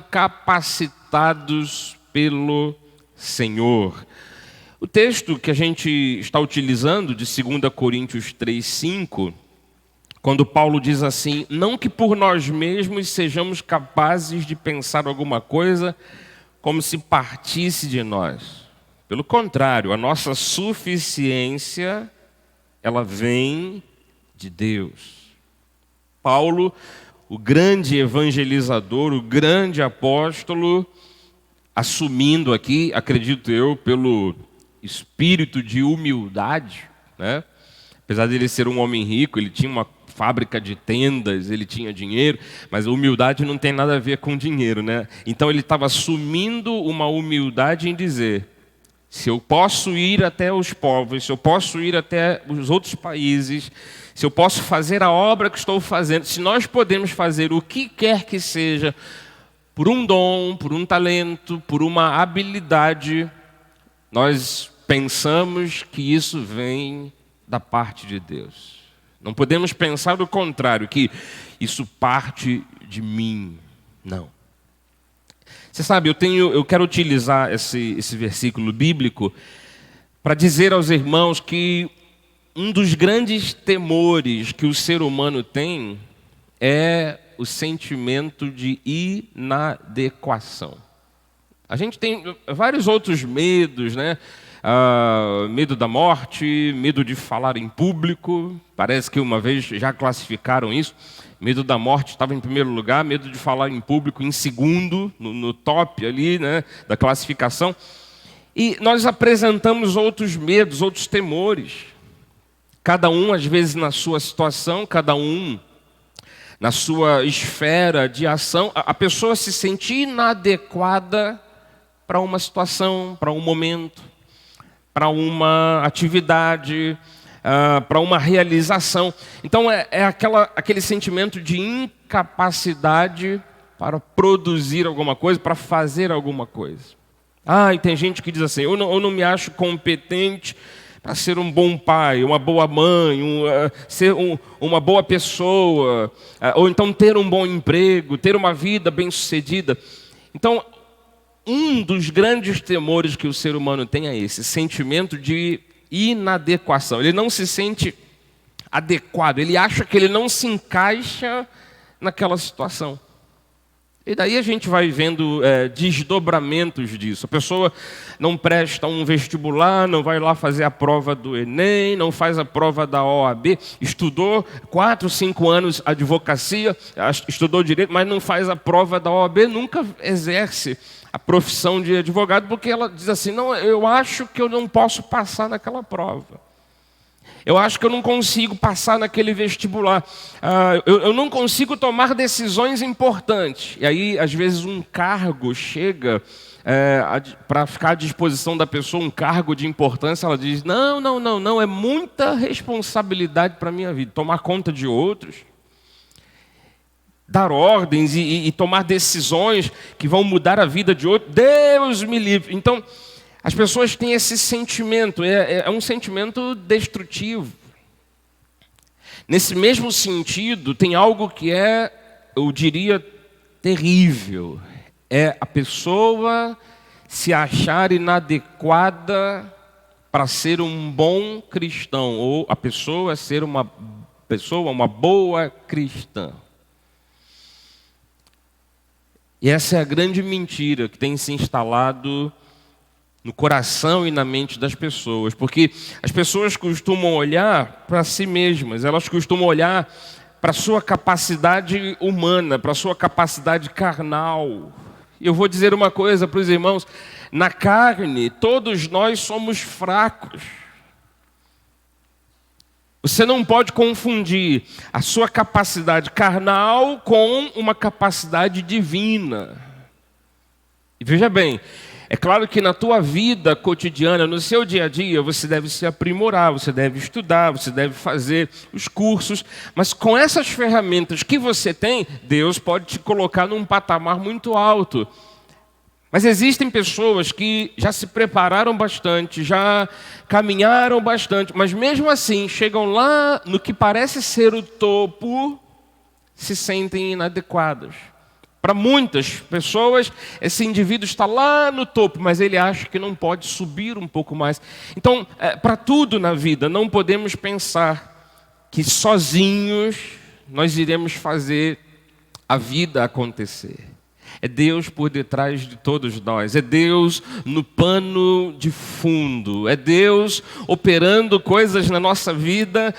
capacitados pelo Senhor. O texto que a gente está utilizando, de 2 Coríntios 3:5, quando Paulo diz assim: não que por nós mesmos sejamos capazes de pensar alguma coisa como se partisse de nós. Pelo contrário, a nossa suficiência, ela vem de Deus. Paulo, o grande evangelizador, o grande apóstolo, assumindo aqui, acredito eu, pelo espírito de humildade, né? Apesar de ele ser um homem rico, ele tinha uma fábrica de tendas, ele tinha dinheiro, mas a humildade não tem nada a ver com dinheiro, né? Então ele estava assumindo uma humildade em dizer: se eu posso ir até os povos, se eu posso ir até os outros países, se eu posso fazer a obra que estou fazendo, se nós podemos fazer o que quer que seja, por um dom, por um talento, por uma habilidade, nós pensamos que isso vem da parte de Deus. Não podemos pensar o contrário, que isso parte de mim. Não. Você sabe, eu quero utilizar esse versículo bíblico para dizer aos irmãos que um dos grandes temores que o ser humano tem é o sentimento de inadequação. A gente tem vários outros medos, né? Medo da morte, medo de falar em público. Parece que uma vez já classificaram isso. Medo da morte estava em primeiro lugar, medo de falar em público em segundo, no top ali, né, da classificação. E nós apresentamos outros medos, outros temores. Cada um, às vezes, na sua situação, cada um na sua esfera de ação. A pessoa se sente inadequada para uma situação, para um momento, para uma atividade, para uma realização. Então é aquele sentimento de incapacidade para produzir alguma coisa, para fazer alguma coisa. E tem gente que diz assim: eu não me acho competente para ser um bom pai, uma boa mãe, ser uma boa pessoa, ou então ter um bom emprego, ter uma vida bem-sucedida. Então, um dos grandes temores que o ser humano tem é esse sentimento de inadequação. Ele não se sente adequado, ele acha que ele não se encaixa naquela situação. E daí a gente vai vendo desdobramentos disso. A pessoa não presta um vestibular, não vai lá fazer a prova do Enem, não faz a prova da OAB, estudou 4, 5 anos advocacia, estudou direito, mas não faz a prova da OAB, nunca exerce a profissão de advogado, porque ela diz assim: não, eu acho que eu não posso passar naquela prova. Eu acho que eu não consigo passar naquele vestibular. Eu não consigo tomar decisões importantes. E aí, às vezes, um cargo chega para ficar à disposição da pessoa, um cargo de importância. Ela diz: não, é muita responsabilidade para a minha vida. Tomar conta de outros, dar ordens e tomar decisões que vão mudar a vida de outros. Deus me livre. Então, as pessoas têm esse sentimento, é um sentimento destrutivo. Nesse mesmo sentido, tem algo que eu diria, terrível. É a pessoa se achar inadequada para ser um bom cristão, ou a pessoa ser uma boa cristã. E essa é a grande mentira que tem se instalado no coração e na mente das pessoas, porque as pessoas costumam olhar para si mesmas, elas costumam olhar para a sua capacidade humana, para a sua capacidade carnal. E eu vou dizer uma coisa para os irmãos: na carne, todos nós somos fracos. Você não pode confundir a sua capacidade carnal com uma capacidade divina. E veja bem, é claro que na tua vida cotidiana, no seu dia a dia, você deve se aprimorar, você deve estudar, você deve fazer os cursos, mas com essas ferramentas que você tem, Deus pode te colocar num patamar muito alto. Mas existem pessoas que já se prepararam bastante, já caminharam bastante, mas mesmo assim chegam lá no que parece ser o topo, se sentem inadequados. Para muitas pessoas, esse indivíduo está lá no topo, mas ele acha que não pode subir um pouco mais. Então, para tudo na vida, não podemos pensar que sozinhos nós iremos fazer a vida acontecer. É Deus por detrás de todos nós, é Deus no pano de fundo, é Deus operando coisas na nossa vida,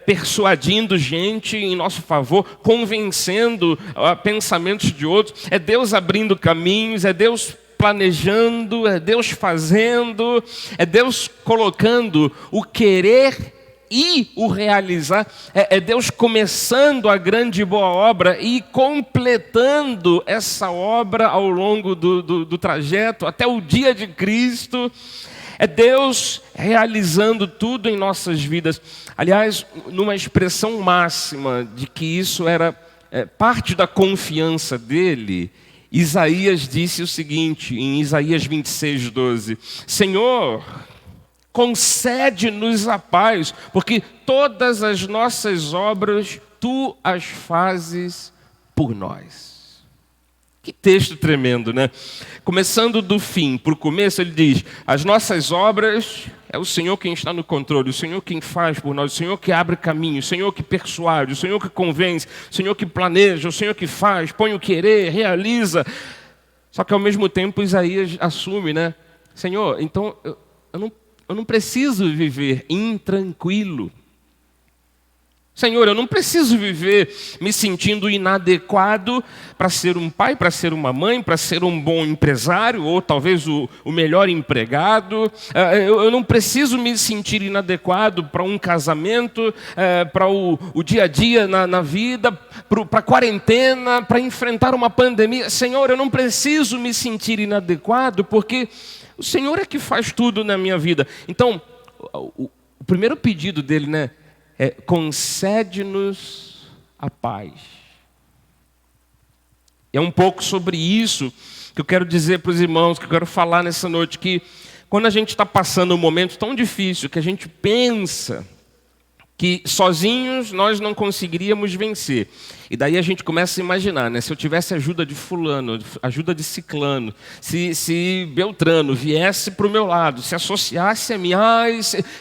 persuadindo gente em nosso favor, convencendo pensamentos de outros, é Deus abrindo caminhos, é Deus planejando, é Deus fazendo, é Deus colocando o querer e o realizar, é Deus começando a grande e boa obra e completando essa obra ao longo do trajeto, até o dia de Cristo. É Deus realizando tudo em nossas vidas. Aliás, numa expressão máxima de que isso era parte da confiança dele, Isaías disse o seguinte, em Isaías 26:12: Senhor, concede-nos a paz, porque todas as nossas obras tu as fazes por nós. Que texto tremendo, né? Começando do fim para o começo, ele diz: as nossas obras é o Senhor quem está no controle, o Senhor quem faz por nós, o Senhor que abre caminho, o Senhor que persuade, o Senhor que convence, o Senhor que planeja, o Senhor que faz, põe o querer, realiza. Só que ao mesmo tempo Isaías assume, né? Senhor, então eu não preciso viver intranquilo. Senhor, eu não preciso viver me sentindo inadequado para ser um pai, para ser uma mãe, para ser um bom empresário, ou talvez o melhor empregado. Eu não preciso me sentir inadequado para um casamento, para o dia a dia na vida, para a quarentena, para enfrentar uma pandemia. Senhor, eu não preciso me sentir inadequado, porque o Senhor é que faz tudo na minha vida. Então, o primeiro pedido dele, né, é: concede-nos a paz. É um pouco sobre isso que eu quero dizer para os irmãos, que eu quero falar nessa noite, que quando a gente está passando um momento tão difícil, que a gente pensa que sozinhos nós não conseguiríamos vencer. E daí a gente começa a imaginar, né? Se eu tivesse ajuda de fulano, ajuda de ciclano, se Beltrano viesse para o meu lado, se associasse a mim,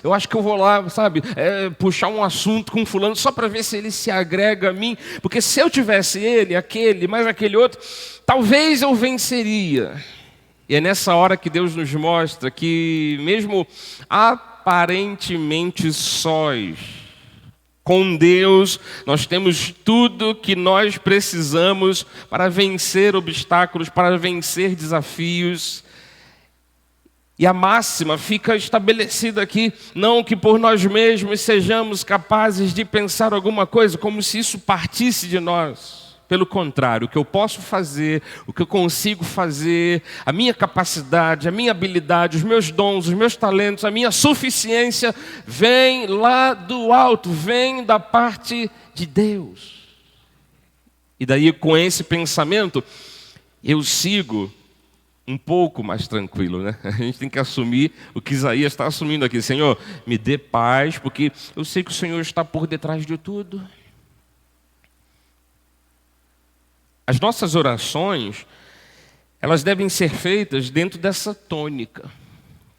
eu acho que eu vou lá, sabe, puxar um assunto com fulano só para ver se ele se agrega a mim, porque se eu tivesse ele, aquele, mais aquele outro, talvez eu venceria. E é nessa hora que Deus nos mostra que mesmo aparentemente sós, com Deus, nós temos tudo que nós precisamos para vencer obstáculos, para vencer desafios. E a máxima fica estabelecida aqui, não que por nós mesmos sejamos capazes de pensar alguma coisa, como se isso partisse de nós. Pelo contrário, o que eu posso fazer, o que eu consigo fazer, a minha capacidade, a minha habilidade, os meus dons, os meus talentos, a minha suficiência, vem lá do alto, vem da parte de Deus. E daí, com esse pensamento, eu sigo um pouco mais tranquilo, né? A gente tem que assumir o que Isaías está assumindo aqui. Senhor, me dê paz, porque eu sei que o Senhor está por detrás de tudo. As nossas orações, elas devem ser feitas dentro dessa tônica.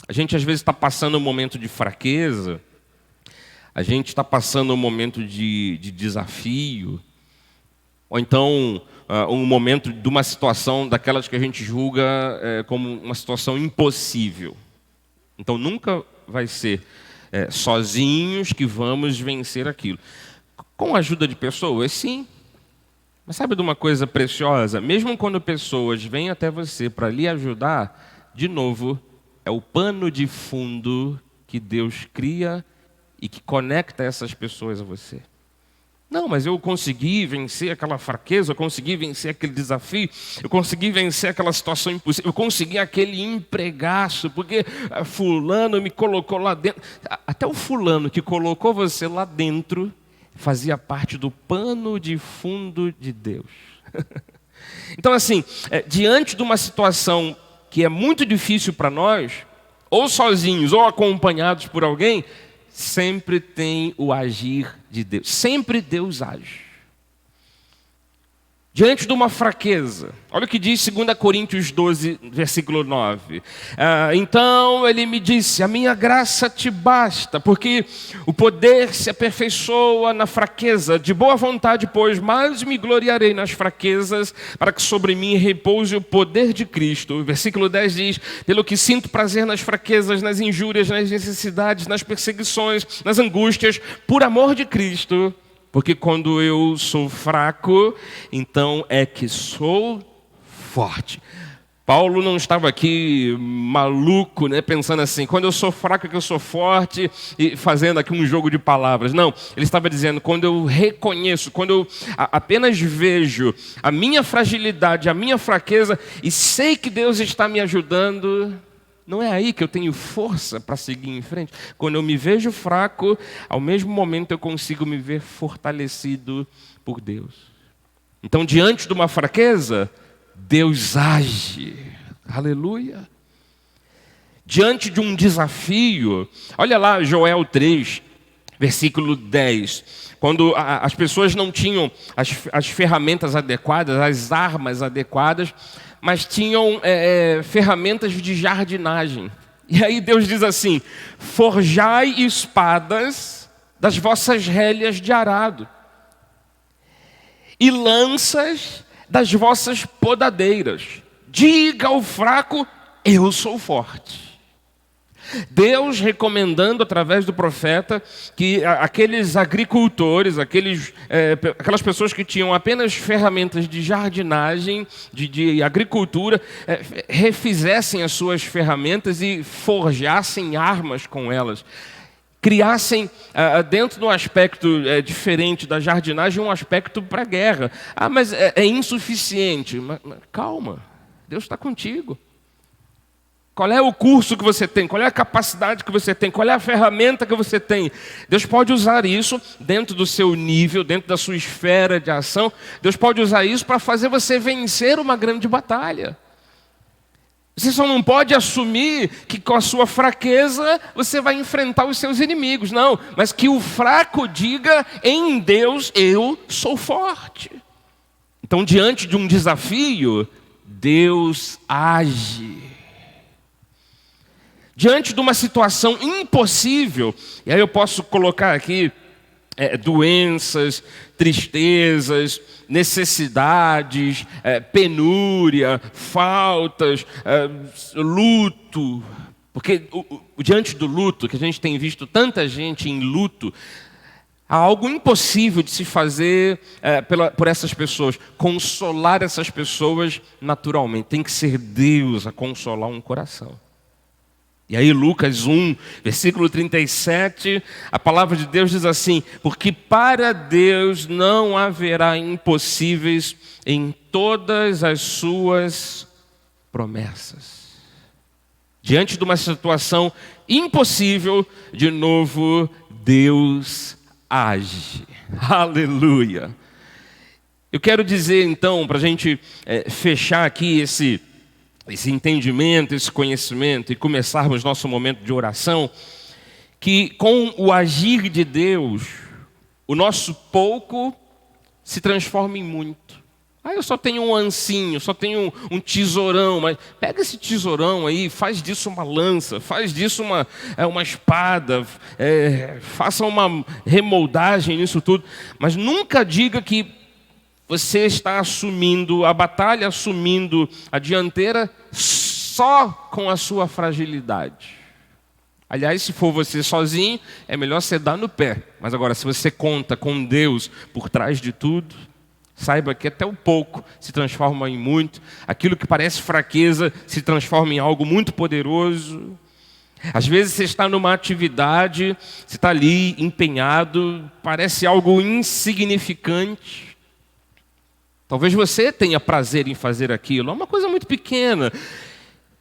A gente às vezes está passando um momento de fraqueza, a gente está passando um momento de desafio, ou então um momento de uma situação daquelas que a gente julga como uma situação impossível. Então nunca vai ser sozinhos que vamos vencer aquilo. Com a ajuda de pessoas, sim. Mas sabe de uma coisa preciosa? Mesmo quando pessoas vêm até você para lhe ajudar, de novo, é o pano de fundo que Deus cria e que conecta essas pessoas a você. Não, mas eu consegui vencer aquela fraqueza, eu consegui vencer aquele desafio, eu consegui vencer aquela situação impossível, eu consegui aquele empregaço, porque fulano me colocou lá dentro. Até o fulano que colocou você lá dentro fazia parte do pano de fundo de Deus. Então, assim, diante de uma situação que é muito difícil para nós, ou sozinhos, ou acompanhados por alguém, sempre tem o agir de Deus. Sempre Deus age. Diante de uma fraqueza. Olha o que diz 2 Coríntios 12, versículo 9. Então ele me disse, a minha graça te basta, porque o poder se aperfeiçoa na fraqueza. De boa vontade, pois, mais me gloriarei nas fraquezas, para que sobre mim repouse o poder de Cristo. O versículo 10 diz, pelo que sinto prazer nas fraquezas, nas injúrias, nas necessidades, nas perseguições, nas angústias, por amor de Cristo. Porque quando eu sou fraco, então é que sou forte. Paulo não estava aqui maluco, né, pensando assim, quando eu sou fraco é que eu sou forte, e fazendo aqui um jogo de palavras. Não, ele estava dizendo, quando eu reconheço, quando eu apenas vejo a minha fragilidade, a minha fraqueza, e sei que Deus está me ajudando, não é aí que eu tenho força para seguir em frente. Quando eu me vejo fraco, ao mesmo momento eu consigo me ver fortalecido por Deus. Então, diante de uma fraqueza, Deus age. Aleluia. Diante de um desafio, olha lá Joel 3, versículo 10. Quando as pessoas não tinham as ferramentas adequadas, as armas adequadas, mas tinham ferramentas de jardinagem. E aí Deus diz assim, forjai espadas das vossas relhas de arado, e lanças das vossas podadeiras. Diga ao fraco, eu sou forte. Deus recomendando através do profeta que aqueles agricultores, aquelas pessoas que tinham apenas ferramentas de jardinagem, de agricultura, refizessem as suas ferramentas e forjassem armas com elas. Criassem, dentro de um aspecto diferente da jardinagem, um aspecto para a guerra. Mas é insuficiente. Mas calma, Deus está contigo. Qual é o curso que você tem? Qual é a capacidade que você tem? Qual é a ferramenta que você tem? Deus pode usar isso dentro do seu nível, dentro da sua esfera de ação. Deus pode usar isso para fazer você vencer uma grande batalha. Você só não pode assumir que com a sua fraqueza você vai enfrentar os seus inimigos. Não, mas que o fraco diga, em Deus eu sou forte. Então, diante de um desafio, Deus age. Diante de uma situação impossível, e aí eu posso colocar aqui doenças, tristezas, necessidades, penúria, faltas, luto. Porque diante do luto, que a gente tem visto tanta gente em luto, há algo impossível de se fazer por essas pessoas, consolar essas pessoas naturalmente. Tem que ser Deus a consolar um coração. E aí Lucas 1, versículo 37, a palavra de Deus diz assim, porque para Deus não haverá impossíveis em todas as suas promessas. Diante de uma situação impossível, de novo, Deus age. Aleluia. Eu quero dizer então, para a gente fechar aqui esse entendimento, esse conhecimento e começarmos nosso momento de oração, que com o agir de Deus, o nosso pouco se transforma em muito. Eu só tenho um ancinho, só tenho um tesourão, mas pega esse tesourão aí, faz disso uma lança, faz disso uma espada, faça uma remoldagem nisso tudo, mas nunca diga que você está assumindo a batalha, assumindo a dianteira só com a sua fragilidade. Aliás, se for você sozinho, é melhor você dar no pé. Mas agora, se você conta com Deus por trás de tudo, saiba que até o pouco se transforma em muito. Aquilo que parece fraqueza se transforma em algo muito poderoso. Às vezes você está numa atividade, você está ali empenhado, parece algo insignificante. Talvez você tenha prazer em fazer aquilo. É uma coisa muito pequena.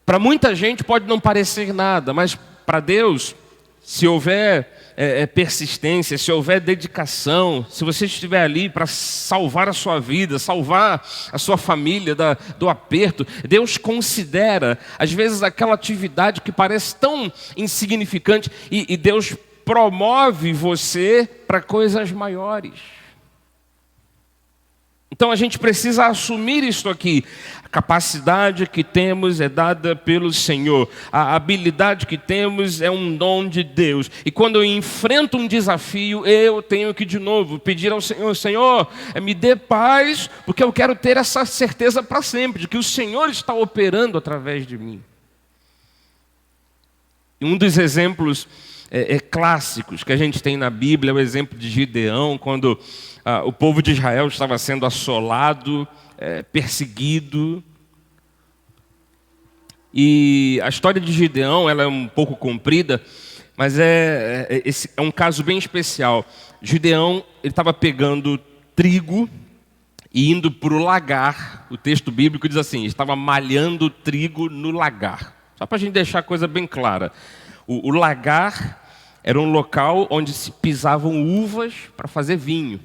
Para muita gente pode não parecer nada, mas para Deus, se houver persistência, se houver dedicação, se você estiver ali para salvar a sua vida, salvar a sua família do aperto, Deus considera, às vezes, aquela atividade que parece tão insignificante e Deus promove você para coisas maiores. Então a gente precisa assumir isso aqui. A capacidade que temos é dada pelo Senhor. A habilidade que temos é um dom de Deus. E quando eu enfrento um desafio, eu tenho que de novo pedir ao Senhor: Senhor, me dê paz, porque eu quero ter essa certeza para sempre, de que o Senhor está operando através de mim. E um dos exemplos clássicos que a gente tem na Bíblia é o exemplo de Gideão, quando o povo de Israel estava sendo assolado, perseguido. E a história de Gideão, ela é um pouco comprida, mas esse é um caso bem especial. Gideão, ele estava pegando trigo e indo para o lagar. O texto bíblico diz assim: estava malhando trigo no lagar. Só para a gente deixar a coisa bem clara. O lagar era um local onde se pisavam uvas para fazer vinho.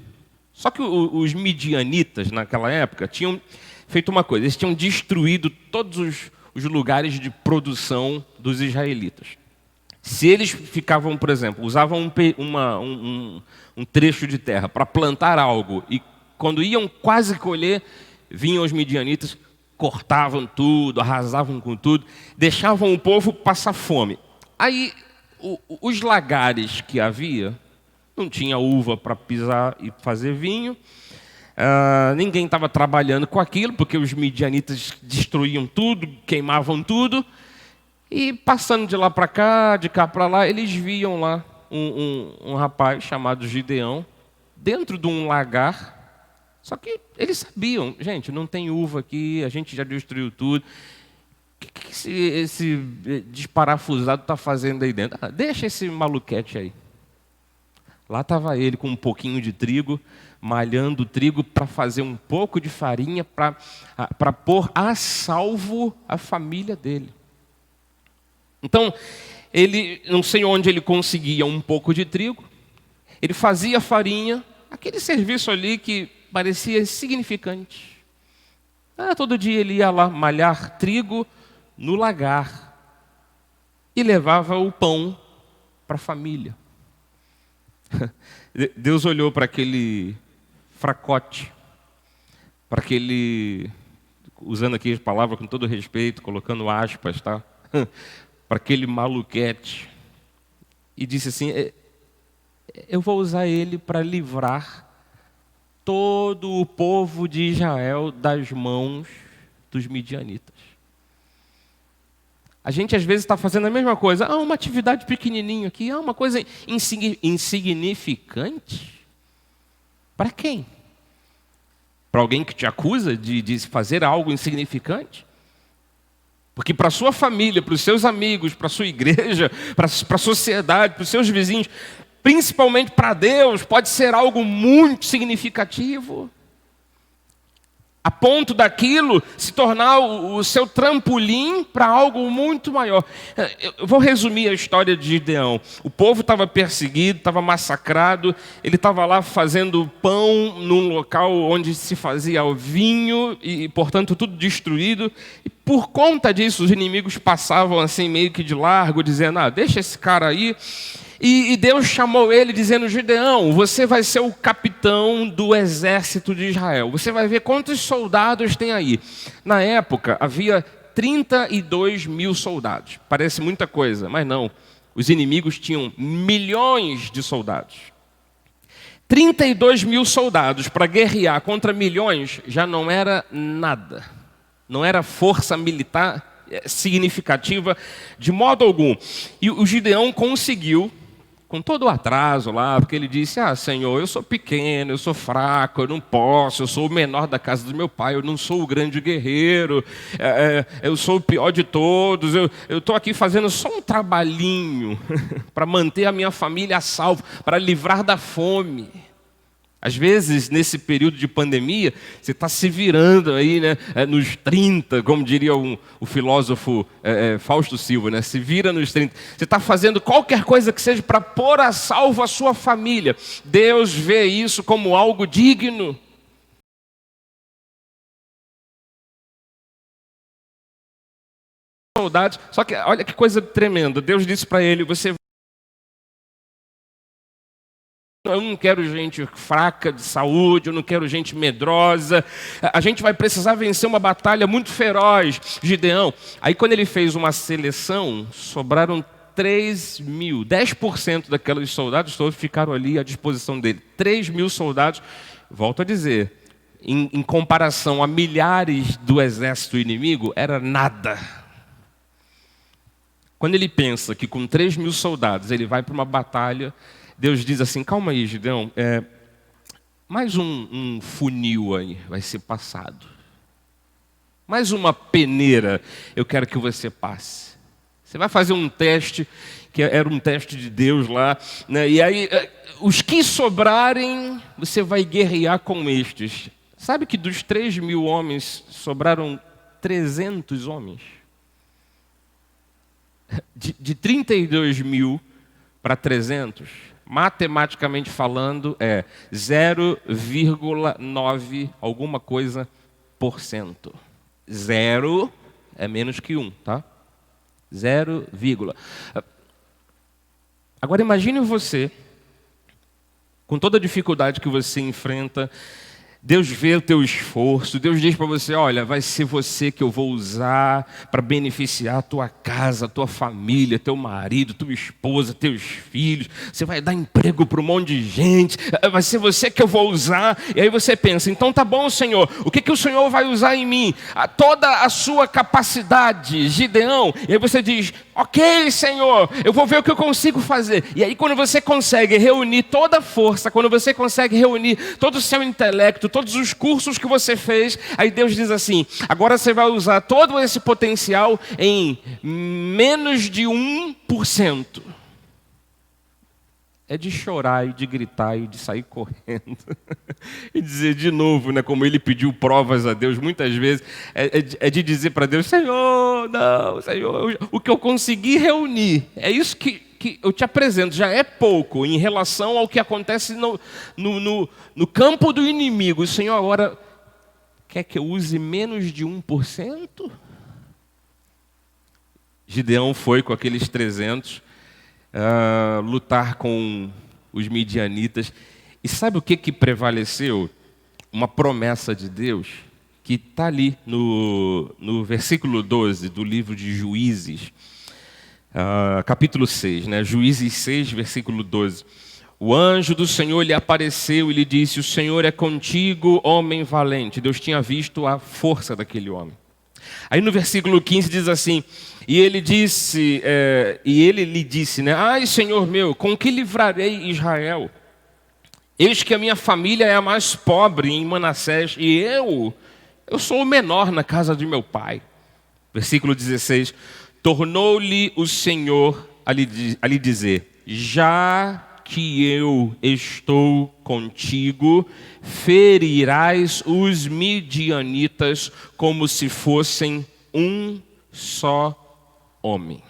Só que os midianitas, naquela época, tinham feito uma coisa: eles tinham destruído todos os lugares de produção dos israelitas. Se eles ficavam, por exemplo, usavam um trecho de terra para plantar algo, e quando iam quase colher, vinham os midianitas, cortavam tudo, arrasavam com tudo, deixavam o povo passar fome. Aí, os lagares que havia, não tinha uva para pisar e fazer vinho, ninguém estava trabalhando com aquilo, porque os midianitas destruíam tudo, queimavam tudo, e passando de lá para cá, de cá para lá, eles viam lá um rapaz chamado Gideão, dentro de um lagar. Só que eles sabiam: gente, não tem uva aqui, a gente já destruiu tudo. O que esse desparafusado está fazendo aí dentro? Deixa esse maluquete aí. Lá estava ele com um pouquinho de trigo, malhando o trigo para fazer um pouco de farinha, para pôr a salvo a família dele. Então, ele, não sei onde ele conseguia um pouco de trigo, ele fazia farinha, aquele serviço ali que parecia insignificante. Todo dia ele ia lá malhar trigo no lagar e levava o pão para a família. Deus olhou para aquele fracote, para aquele, usando aqui as palavras com todo respeito, colocando aspas, tá? Para aquele maluquete, e disse assim: eu vou usar ele para livrar todo o povo de Israel das mãos dos midianitas. A gente às vezes está fazendo a mesma coisa. Uma atividade pequenininha aqui, uma coisa insignificante. Para quem? Para alguém que te acusa de fazer algo insignificante? Porque para a sua família, para os seus amigos, para a sua igreja, para a sociedade, para os seus vizinhos, principalmente para Deus, pode ser algo muito significativo, a ponto daquilo se tornar o seu trampolim para algo muito maior. Eu vou resumir a história de Gideão. O povo estava perseguido, estava massacrado, ele estava lá fazendo pão num local onde se fazia o vinho, e portanto tudo destruído. E por conta disso, os inimigos passavam assim meio que de largo, dizendo: deixa esse cara aí. E Deus chamou ele dizendo: Gideão, você vai ser o capitão do exército de Israel. Você vai ver quantos soldados tem aí. Na época, havia 32 mil soldados. Parece muita coisa, mas não. Os inimigos tinham milhões de soldados. 32 mil soldados para guerrear contra milhões já não era nada. Não era força militar significativa de modo algum. E o Gideão conseguiu, com todo o atraso lá, porque ele disse: Senhor, eu sou pequeno, eu sou fraco, eu não posso, eu sou o menor da casa do meu pai, eu não sou o grande guerreiro, eu sou o pior de todos, eu estou aqui fazendo só um trabalhinho para manter a minha família a salvo, para livrar da fome. Às vezes, nesse período de pandemia, você está se virando aí, né, nos 30, como diria o filósofo Fausto Silva, né, se vira nos 30. Você está fazendo qualquer coisa que seja para pôr a salvo a sua família. Deus vê isso como algo digno. Saudades. Só que olha que coisa tremenda. Deus disse para ele: você eu não quero gente fraca de saúde, eu não quero gente medrosa. A gente vai precisar vencer uma batalha muito feroz, Gideão. Aí quando ele fez uma seleção, sobraram 3.000, 10% daqueles soldados todos ficaram ali à disposição dele. 3.000 soldados, volto a dizer, em comparação a milhares do exército inimigo, era nada. Quando ele pensa que com 3.000 soldados ele vai para uma batalha, Deus diz assim, calma aí, Gideão, mais um funil aí vai ser passado. Mais uma peneira eu quero que você passe. Você vai fazer um teste, que era um teste de Deus lá, né? E aí, os que sobrarem, você vai guerrear com estes. Sabe que dos 3.000 homens, sobraram 300 homens? De 32.000 para 300, matematicamente falando, 0,9 alguma coisa por cento. 0 é menos que 1, tá? 0, Agora imagine você, com toda a dificuldade que você enfrenta, Deus vê o teu esforço, Deus diz para você, olha, vai ser você que eu vou usar para beneficiar a tua casa, a tua família, teu marido, tua esposa, teus filhos, você vai dar emprego para um monte de gente, vai ser você que eu vou usar. E aí você pensa, então tá bom, Senhor, o que o Senhor vai usar em mim? Toda a sua capacidade, Gideão. E aí você diz, ok, Senhor, eu vou ver o que eu consigo fazer. E aí quando você consegue reunir toda a força, quando você consegue reunir todo o seu intelecto, todos os cursos que você fez, aí Deus diz assim, agora você vai usar todo esse potencial em menos de 1%. É de chorar e de gritar e de sair correndo. E dizer de novo, né, como ele pediu provas a Deus muitas vezes, é de dizer para Deus, Senhor, não, Senhor, o que eu consegui reunir, é isso que eu te apresento, já é pouco em relação ao que acontece no campo do inimigo. O Senhor agora quer que eu use menos de 1%? Gideão foi com aqueles 300 lutar com os midianitas. E sabe o que prevaleceu? Uma promessa de Deus que está ali no versículo 12 do livro de Juízes. Capítulo 6, né? Juízes 6, versículo 12. O anjo do Senhor lhe apareceu e lhe disse, o Senhor é contigo, homem valente. Deus tinha visto a força daquele homem. Aí no versículo 15 diz assim, e ele lhe disse, né? Ai, Senhor meu, com que livrarei Israel? Eis que a minha família é a mais pobre em Manassés, e eu sou o menor na casa de meu pai. Versículo 16, tornou-lhe o Senhor a lhe dizer, já que eu estou contigo, ferirás os midianitas como se fossem um só homem.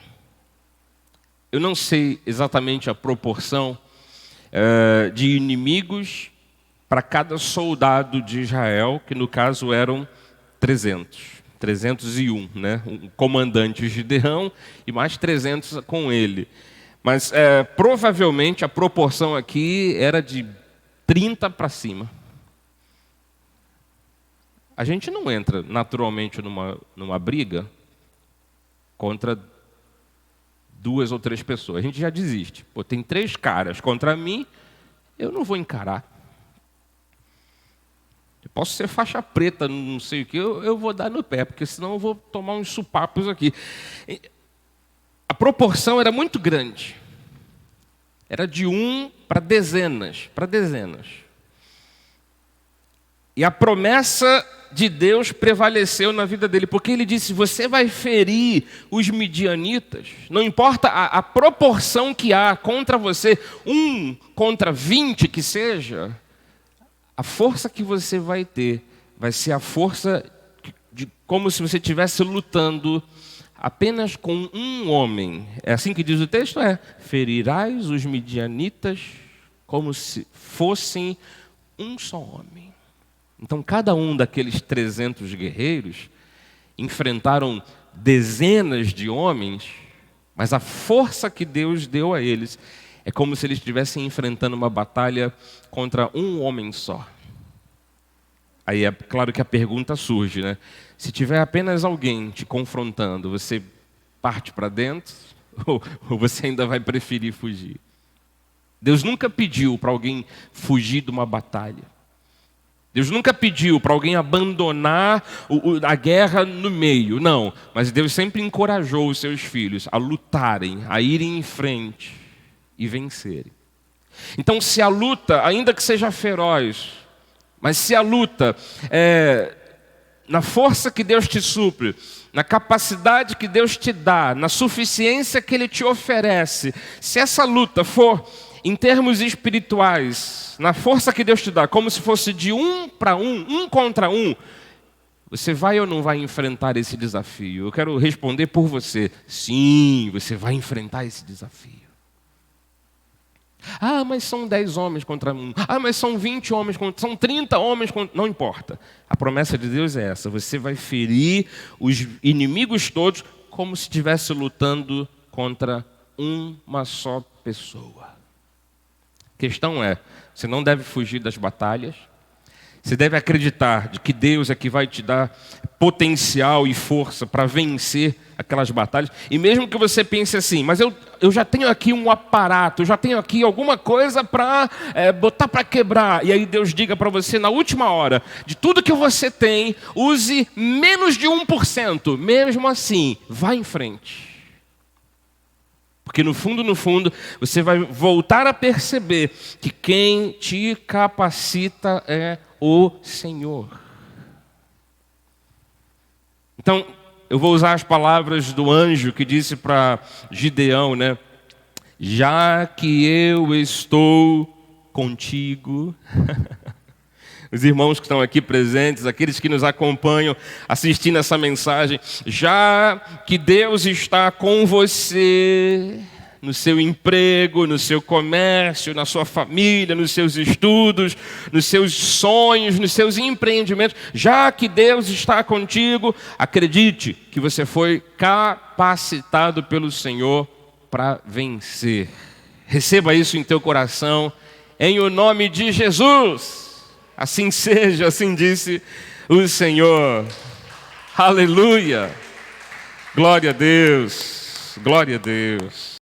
Eu não sei exatamente a proporção de inimigos para cada soldado de Israel, que no caso eram 301, né? Um comandante Gideão e mais 300 com ele. Mas provavelmente a proporção aqui era de 30 para cima. A gente não entra naturalmente numa briga contra 2 ou 3 pessoas. A gente já desiste. Pô, tem 3 caras contra mim, eu não vou encarar. Eu posso ser faixa preta, não sei o que, eu vou dar no pé, porque senão eu vou tomar uns supapos aqui. A proporção era muito grande. Era de 1 para dezenas, E a promessa de Deus prevaleceu na vida dele, porque ele disse, você vai ferir os midianitas, não importa a proporção que há contra você, 1 contra 20 que seja, a força que você vai ter vai ser a força de como se você estivesse lutando apenas com um homem. É assim que diz o texto? Ferirás os midianitas como se fossem um só homem. Então, cada um daqueles 300 guerreiros enfrentaram dezenas de homens, mas a força que Deus deu a eles É como se eles estivessem enfrentando uma batalha contra um homem só. Aí é claro que a pergunta surge, né? Se tiver apenas alguém te confrontando, você parte para dentro ou você ainda vai preferir fugir? Deus nunca pediu para alguém fugir de uma batalha. Deus nunca pediu para alguém abandonar a guerra no meio, não. Mas Deus sempre encorajou os seus filhos a lutarem, a irem em frente e vencerem. Então, se a luta, ainda que seja feroz, mas se a luta é na força que Deus te supre, na capacidade que Deus te dá, na suficiência que Ele te oferece, se essa luta for em termos espirituais, na força que Deus te dá, como se fosse de um para um contra um, você vai ou não vai enfrentar esse desafio? Eu quero responder por você. Sim, você vai enfrentar esse desafio. Ah, mas são 10 homens contra um. Ah, mas são 20 homens contra... São 30 homens contra... Não importa. A promessa de Deus é essa. Você vai ferir os inimigos todos como se estivesse lutando contra uma só pessoa. A questão é, você não deve fugir das batalhas. Você deve acreditar de que Deus é que vai te dar potencial e força para vencer aquelas batalhas. E mesmo que você pense assim, mas eu já tenho aqui um aparato, eu já tenho aqui alguma coisa para botar para quebrar. E aí Deus diga para você na última hora, de tudo que você tem, use menos de 1%. Mesmo assim, vá em frente. Porque no fundo, você vai voltar a perceber que quem te capacita é o Senhor. Então, eu vou usar as palavras do anjo que disse para Gideão, né? Já que eu estou contigo. Os irmãos que estão aqui presentes, aqueles que nos acompanham assistindo essa mensagem, já que Deus está com você, no seu emprego, no seu comércio, na sua família, nos seus estudos, nos seus sonhos, nos seus empreendimentos, já que Deus está contigo, acredite que você foi capacitado pelo Senhor para vencer. Receba isso em teu coração, em o nome de Jesus. Assim seja, assim disse o Senhor. Aleluia. Glória a Deus. Glória a Deus.